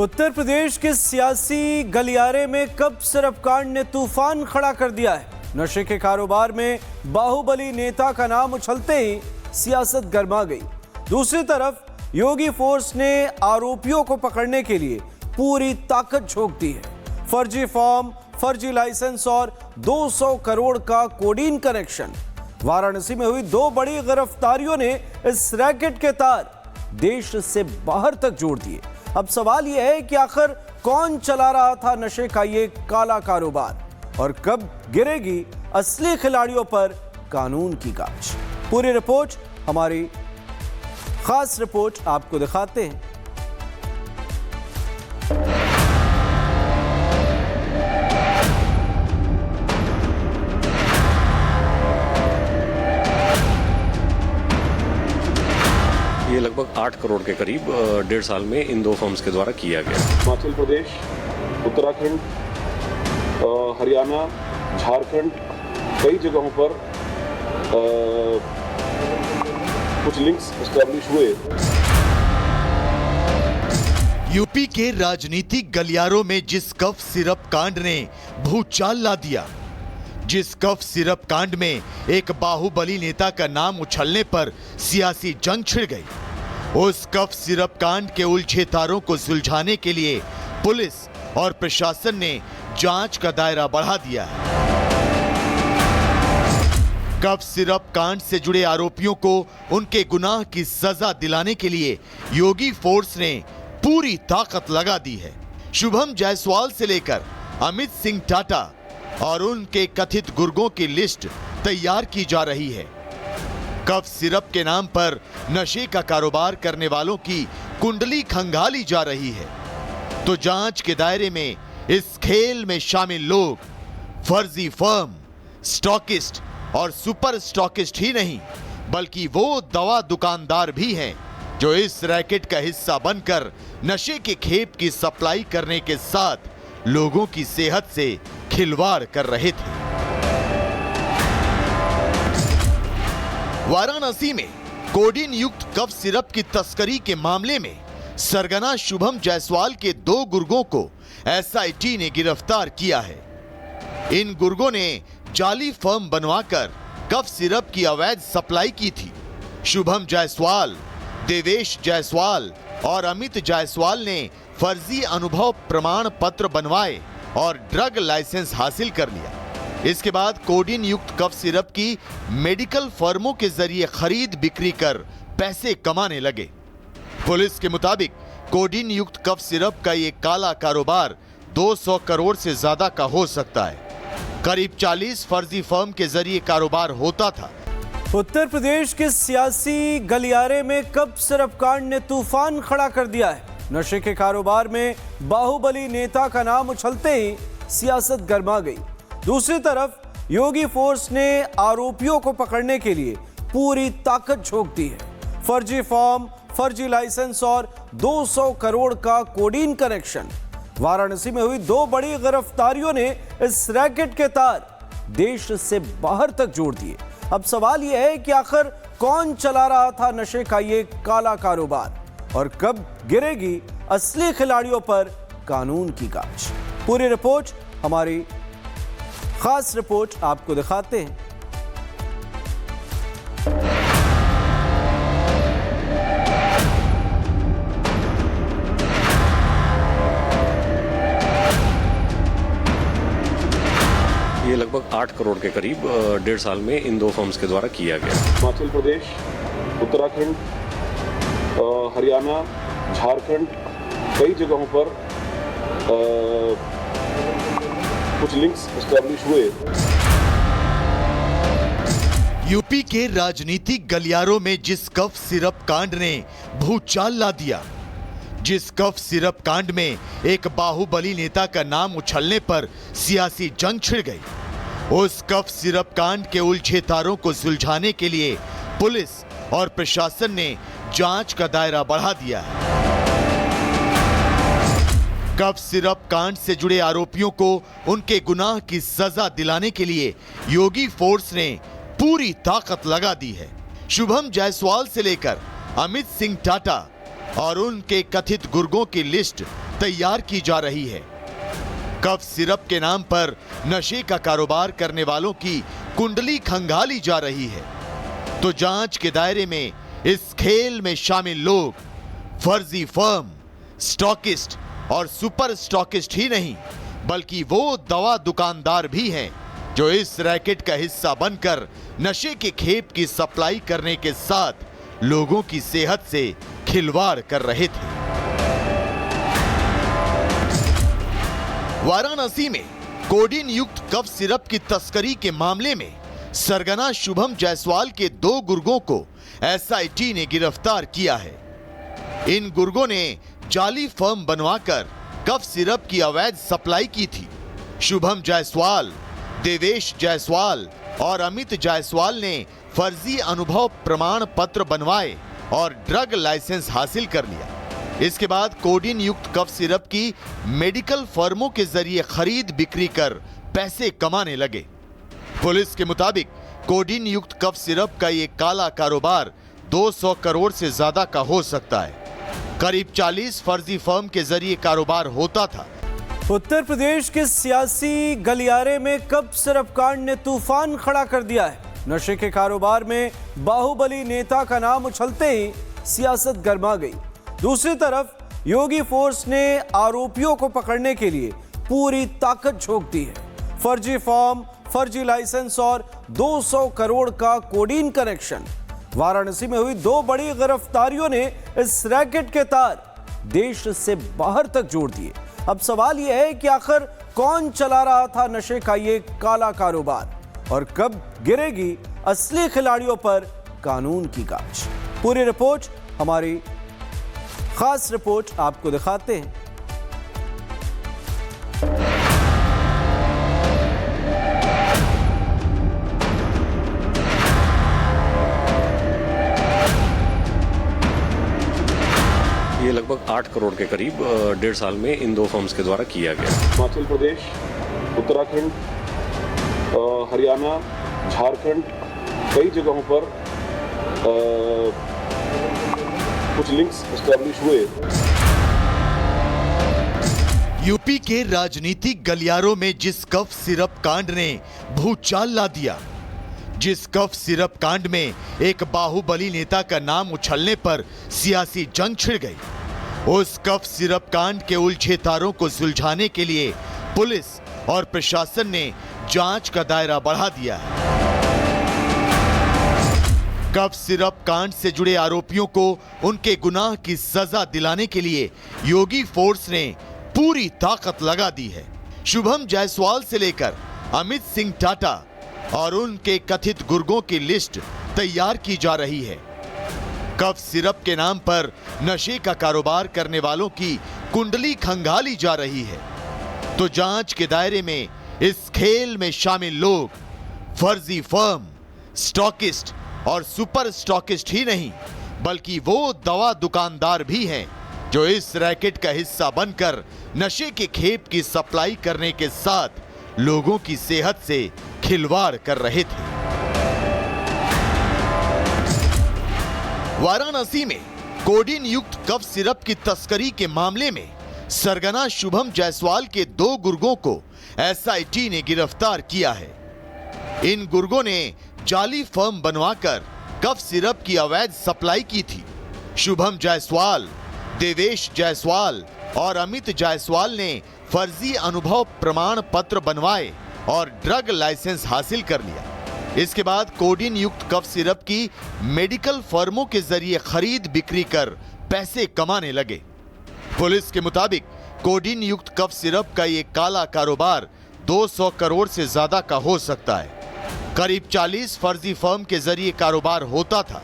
उत्तर प्रदेश के सियासी गलियारे में कब सिर्फ कांड ने तूफान खड़ा कर दिया है। नशे के कारोबार में बाहुबली नेता का नाम उछलते ही सियासत गर्मा गई। दूसरी तरफ योगी फोर्स ने आरोपियों को पकड़ने के लिए पूरी ताकत झोंक दी है। फर्जी फॉर्म, फर्जी लाइसेंस और 200 करोड़ का कोडीन कनेक्शन। वाराणसी में हुई दो बड़ी गिरफ्तारियों ने इस रैकेट के तार देश से बाहर तक जोड़ दिए। अब सवाल यह है कि आखिर कौन चला रहा था नशे का ये काला कारोबार और कब गिरेगी असली खिलाड़ियों पर कानून की गाज। पूरी रिपोर्ट, हमारी खास रिपोर्ट आपको दिखाते हैं। ये लगभग 8 करोड़ के करीब 1.5 साल में इन दो फर्म्स के द्वारा किया गया। हिमाचल प्रदेश, उत्तराखंड, हरियाणा, झारखंड, कई जगहों पर कुछ लिंक्स एस्टैब्लिश हुए। यूपी के राजनीतिक गलियारों में जिस कफ सिरप कांड ने भूचाल ला दिया, जिस कफ सिरप कांड में एक बाहुबली नेता का नाम उछलने पर सियासी जंग छिड़ गई, उस कफ सिरप कांड के उलझे तारों को सुलझाने के लिए पुलिस और प्रशासन ने जांच का दायरा बढ़ा दिया है। कफ सिरप कांड से जुड़े आरोपियों को उनके गुनाह की सजा दिलाने के लिए योगी फोर्स ने पूरी ताकत लगा दी है। शुभम जायसवाल से लेकर अमित सिंह टाटा और उनके कथित गुर्गों की लिस्ट तैयार की जा रही है। कफ सिरप के नाम पर नशे का कारोबार करने वालों की कुंडली खंगाली जा रही है। तो जांच के दायरे में इस खेल में शामिल लोग फर्जी फर्म, स्टॉकिस्ट और सुपर स्टॉकिस्ट ही नहीं, बल्कि वो दवा दुकानदार भी हैं जो इस रैकेट का हिस्सा बनकर नशे के खेप की सप्लाई करने के साथ लोगों की सेहत से खिलवाड़ कर रहे थे। वाराणसी में कोडीन युक्त कफ सिरप की तस्करी के मामले में सरगना शुभम जायसवाल के 2 गुर्गों को एसआईटी ने गिरफ्तार किया है। इन गुर्गों ने जाली फर्म बनवाकर कफ सिरप की अवैध सप्लाई की थी। शुभम जायसवाल, देवेश जायसवाल और अमित जायसवाल ने फर्जी अनुभव प्रमाण पत्र बनवाए और ड्रग लाइसेंस हासिल कर लिया। इसके बाद कोडीन युक्त कफ सिरप की मेडिकल फर्मों के जरिए खरीद बिक्री कर पैसे कमाने लगे। पुलिस के मुताबिक कोडीन युक्त कफ सिरप का ये काला कारोबार 200 करोड़ से ज्यादा का हो सकता है। करीब 40 फर्जी फर्म के जरिए कारोबार होता था। उत्तर प्रदेश के सियासी गलियारे में कब सिरप कांड ने तूफान खड़ा कर दिया है। नशे के कारोबार में बाहुबली नेता का नाम उछलते ही सियासत गर्मा गई। दूसरी तरफ योगी फोर्स ने आरोपियों को पकड़ने के लिए पूरी ताकत झोंक दी है। फर्जी फॉर्म, फर्जी लाइसेंस और 200 करोड़ का कोडीन कनेक्शन। वाराणसी में हुई 2 बड़ी गिरफ्तारियों ने इस रैकेट के तार देश से बाहर तक जोड़ दिए। अब सवाल यह है कि आखिर कौन चला रहा था नशे का ये काला कारोबार और कब गिरेगी असली खिलाड़ियों पर कानून की गाज। पूरी रिपोर्ट, हमारी खास रिपोर्ट आपको दिखाते हैं। ये लगभग 8 करोड़ के करीब 1.5 साल में इन दो फर्म्स के द्वारा किया गया। हिमाचल प्रदेश, उत्तराखंड, हरियाणा, झारखंड, कई जगहों पर कुछ लिंक्स एस्टैब्लिश हुए। यूपी के राजनीतिक गलियारों में जिस कफ सिरप कांड ने भूचाल ला दिया, जिस कफ सिरप कांड में एक बाहुबली नेता का नाम उछलने पर सियासी जंग छिड़ गई, उस कफ सिरप कांड के उलझे तारों को सुलझाने के लिए पुलिस और प्रशासन ने जांच का दायरा बढ़ा दिया है। कफ सिरप कांड से जुड़े आरोपियों को उनके गुनाह की सजा दिलाने के लिए योगी फोर्स ने पूरी ताकत लगा दी है। शुभम जायसवाल से लेकर अमित सिंह टाटा और उनके कथित गुर्गों की लिस्ट तैयार की जा रही है। कफ सिरप के नाम पर नशे का कारोबार करने वालों की कुंडली खंगाली जा रही है। तो जांच के दायरे में इस खेल में शामिल लोग फर्जी फर्म, स्टॉकिस्ट और सुपर स्टॉकिस्ट ही नहीं, बल्कि वो दवा दुकानदार भी हैं जो इस रैकेट का हिस्सा बनकर नशे के खेप की सप्लाई करने के साथ लोगों की सेहत से खिलवाड़ कर रहे थे। वाराणसी में कोडीन युक्त कफ सिरप की तस्करी के मामले में सरगना शुभम जायसवाल के 2 गुर्गों को एसआईटी ने गिरफ्तार किया है। इन गुर्गों ने जाली फर्म बनवाकर कफ सिरप की अवैध सप्लाई की थी। शुभम जायसवाल, देवेश जायसवाल और अमित जायसवाल ने फर्जी अनुभव प्रमाण पत्र बनवाए और ड्रग लाइसेंस हासिल कर लिया। इसके बाद कोडीन युक्त कफ सिरप की मेडिकल फर्मों के जरिए खरीद बिक्री कर पैसे कमाने लगे। पुलिस के मुताबिक कोडीन युक्त कफ सिरप का ये काला कारोबार 200 करोड़ से ज्यादा का हो सकता है। करीब 40 फर्जी फर्म के जरिए कारोबार होता था। उत्तर प्रदेश के सियासी गलियारे में कफ सिरप कांड ने तूफान खड़ा कर दिया है। नशे के कारोबार में बाहुबली नेता का नाम उछलते ही सियासत गर्मा गई। दूसरी तरफ योगी फोर्स ने आरोपियों को पकड़ने के लिए पूरी ताकत झोंक दी है। फर्जी फॉर्म, फर्जी लाइसेंस और 200 करोड़ का कोडीन कनेक्शन। वाराणसी में हुई 2 बड़ी गिरफ्तारियों ने इस रैकेट के तार देश से बाहर तक जोड़ दिए। अब सवाल यह है कि आखिर कौन चला रहा था नशे का ये काला कारोबार और कब गिरेगी असली खिलाड़ियों पर कानून की गाज। पूरी रिपोर्ट, हमारी खास रिपोर्ट आपको दिखाते हैं। ये लगभग 8 करोड़ के करीब 1.5 साल में इन 2 फर्म्स के द्वारा किया गया। हिमाचल प्रदेश, उत्तराखंड, हरियाणा, झारखंड, कई जगहों पर कुछ लिंक्स एस्टैब्लिश हुए। यूपी के राजनीतिक गलियारों में जिस कफ सिरप कांड ने भूचाल ला दिया, जिस कफ सिरप कांड में एक बाहुबली नेता का नाम उछलने पर सियासी जंग छिड़ गई, उस कफ सिरप कांड के उलझे तारों को सुलझाने के लिए पुलिस और प्रशासन ने जांच का दायरा बढ़ा दिया है। कफ सिरप कांड से जुड़े आरोपियों को उनके गुनाह की सजा दिलाने के लिए योगी फोर्स ने पूरी ताकत लगा दी है। शुभम जायसवाल से लेकर अमित सिंह टाटा और उनके कथित गुर्गों की लिस्ट तैयार की जा रही है। कफ सिरप के नाम पर नशे का कारोबार करने वालों की कुंडली खंगाली जा रही है। तो जांच के दायरे में इस खेल में शामिल लोग फर्जी फर्म, स्टॉकिस्ट और सुपर स्टॉकिस्ट ही नहीं, बल्कि वो दवा दुकानदार भी हैं जो इस रैकेट का हिस्सा बनकर नशे के खेप की सप्लाई करने के साथ लोगों की सेहत से खिलवाड़ कर रहे थे। वाराणसी में कोडीन युक्त कफ सिरप की तस्करी के मामले में सरगना शुभम जायसवाल के 2 गुर्गों को एसआईटी ने गिरफ्तार किया है। इन गुर्गों ने जाली फर्म बनवाकर कफ सिरप की अवैध सप्लाई की थी। शुभम जायसवाल, देवेश जायसवाल और अमित जायसवाल ने फर्जी अनुभव प्रमाण पत्र बनवाए और ड्रग लाइसेंस हासिल कर लिया। इसके बाद कोडीन युक्त कफ सिरप की मेडिकल फर्मों के जरिए खरीद बिक्री कर पैसे कमाने लगे। पुलिस के मुताबिक कोडीन युक्त कफ सिरप का ये काला कारोबार 200 करोड़ से ज्यादा का हो सकता है। करीब 40 फर्जी फर्म के जरिए कारोबार होता था।